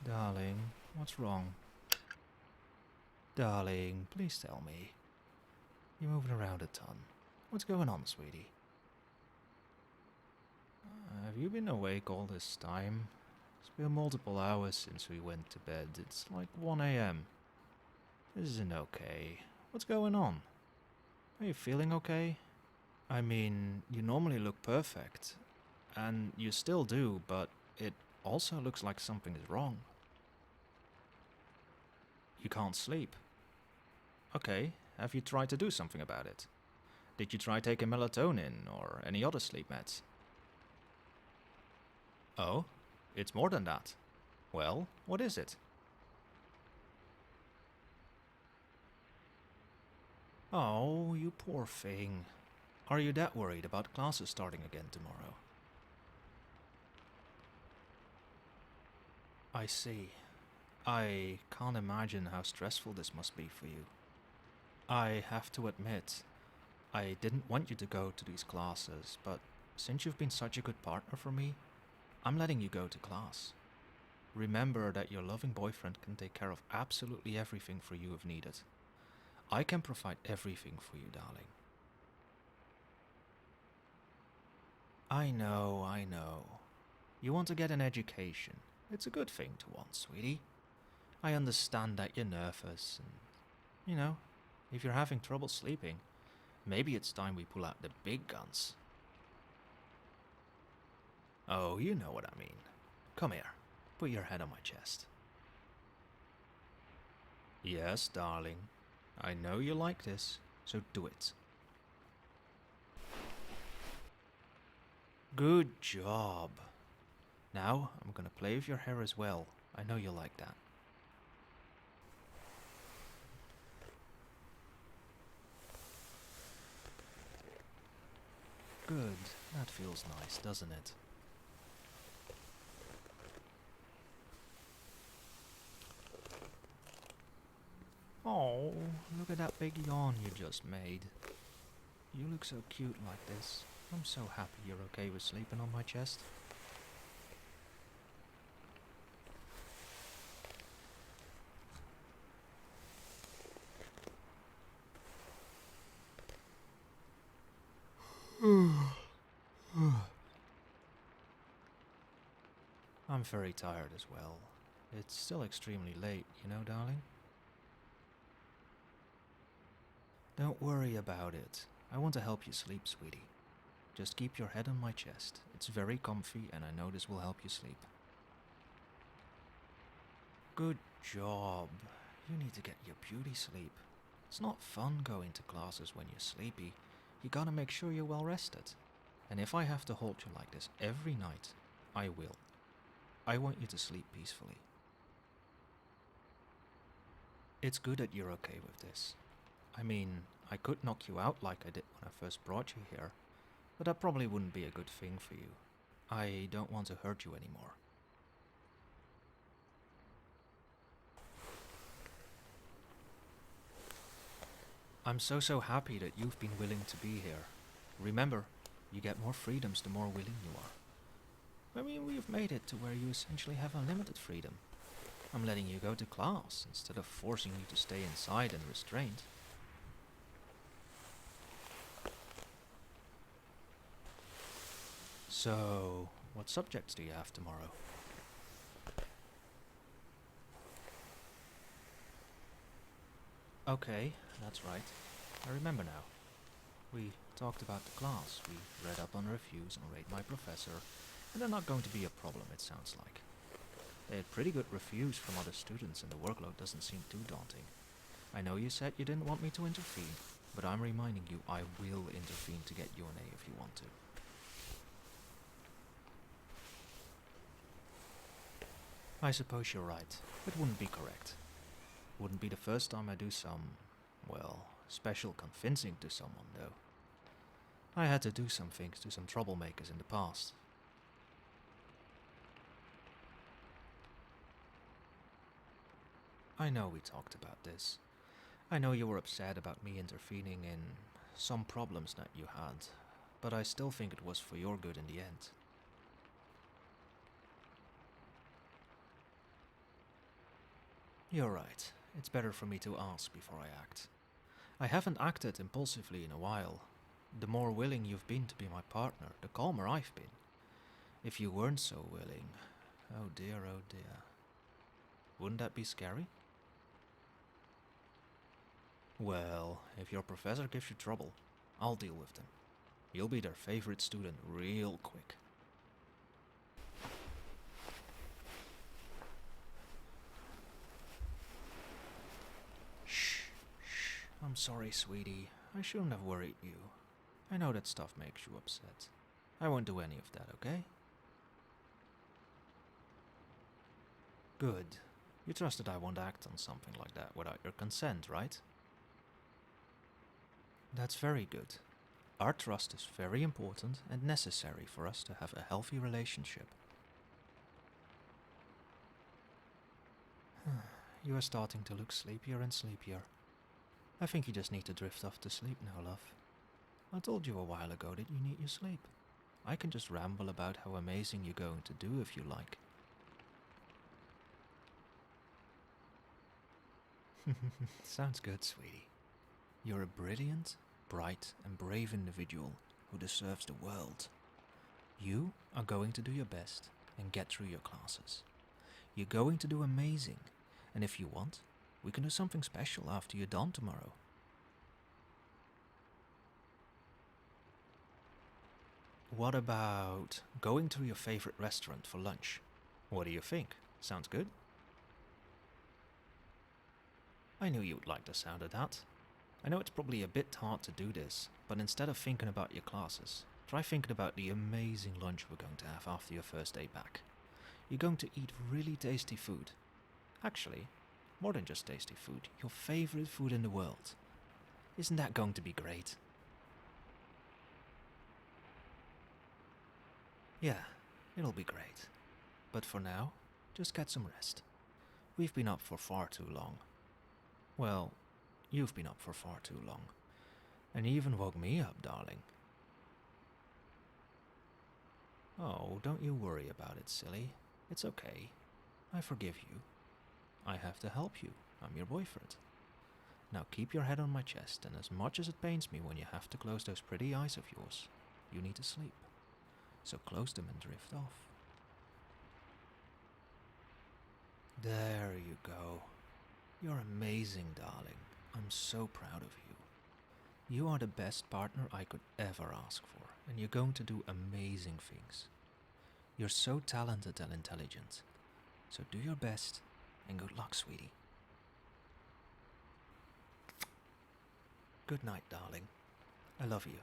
Darling, what's wrong? Darling, please tell me. You're moving around a ton. What's going on, sweetie? Have you been awake all this time? It's been multiple hours since we went to bed. It's like 1 a.m. This isn't okay. What's going on? Are you feeling okay? I mean, you normally look perfect. And you still do, but it also looks like something is wrong. You can't sleep. Okay, have you tried to do something about it? Did you try taking melatonin or any other sleep meds? Oh, it's more than that. Well, what is it? Oh, you poor thing. Are you that worried about classes starting again tomorrow? I see. I can't imagine how stressful this must be for you. I have to admit, I didn't want you to go to these classes, but since you've been such a good partner for me, I'm letting you go to class. Remember that your loving boyfriend can take care of absolutely everything for you if needed. I can provide everything for you, darling. I know. You want to get an education. It's a good thing to want, sweetie. I understand that you're nervous and, if you're having trouble sleeping, maybe it's time we pull out the big guns. Oh, you know what I mean. Come here. Put your head on my chest. Yes, darling. I know you like this, so do it. Good job. Now, I'm gonna play with your hair as well. I know you like that. Good. That feels nice, doesn't it? Oh, look at that big yawn you just made. You look so cute like this. I'm so happy you're okay with sleeping on my chest. I'm very tired as well. It's still extremely late, darling? Don't worry about it. I want to help you sleep, sweetie. Just keep your head on my chest. It's very comfy and I know this will help you sleep. Good job. You need to get your beauty sleep. It's not fun going to classes when you're sleepy. You gotta make sure you're well rested. And if I have to hold you like this every night, I will. I want you to sleep peacefully. It's good that you're okay with this. I mean, I could knock you out like I did when I first brought you here, but that probably wouldn't be a good thing for you. I don't want to hurt you anymore. I'm so happy that you've been willing to be here. Remember, you get more freedoms the more willing you are. I mean, we've made it to where you essentially have unlimited freedom. I'm letting you go to class instead of forcing you to stay inside and restrained. So, what subjects do you have tomorrow? Okay, that's right. I remember now. We talked about the class, we read up on reviews and rate my professor, and they're not going to be a problem, it sounds like. They had pretty good reviews from other students and the workload doesn't seem too daunting. I know you said you didn't want me to intervene, but I'm reminding you I will intervene to get you an A if you want to. I suppose you're right. It wouldn't be correct. Wouldn't be the first time I do some, special convincing to someone, though. I had to do some things to some troublemakers in the past. I know we talked about this. I know you were upset about me intervening in some problems that you had, but I still think it was for your good in the end. You're right. It's better for me to ask before I act. I haven't acted impulsively in a while. The more willing you've been to be my partner, the calmer I've been. If you weren't so willing, oh dear, oh dear. Wouldn't that be scary? Well, if your professor gives you trouble, I'll deal with them. You'll be their favorite student real quick. Shh. I'm sorry, sweetie. I shouldn't have worried you. I know that stuff makes you upset. I won't do any of that, okay? Good. You trust that I won't act on something like that without your consent, right? That's very good. Our trust is very important and necessary for us to have a healthy relationship. You are starting to look sleepier and sleepier. I think you just need to drift off to sleep now, love. I told you a while ago that you need your sleep. I can just ramble about how amazing you're going to do if you like. Sounds good, sweetie. You're a brilliant, bright, and brave individual who deserves the world. You are going to do your best and get through your classes. You're going to do amazing, and if you want, we can do something special after you're done tomorrow. What about going to your favorite restaurant for lunch? What do you think? Sounds good? I knew you would like the sound of that. I know it's probably a bit hard to do this, but instead of thinking about your classes, try thinking about the amazing lunch we're going to have after your first day back. You're going to eat really tasty food. Actually, more than just tasty food, your favorite food in the world. Isn't that going to be great? Yeah, it'll be great. But for now, just get some rest. We've been up for far too long. Well, you've been up for far too long. And you even woke me up, darling. Oh, don't you worry about it, silly. It's okay. I forgive you. I have to help you. I'm your boyfriend. Now keep your head on my chest, and as much as it pains me when you have to close those pretty eyes of yours, you need to sleep. So close them and drift off. There you go. You're amazing, darling. I'm so proud of you. You are the best partner I could ever ask for, and you're going to do amazing things. You're so talented and intelligent. So do your best, and good luck, sweetie. Good night, darling. I love you.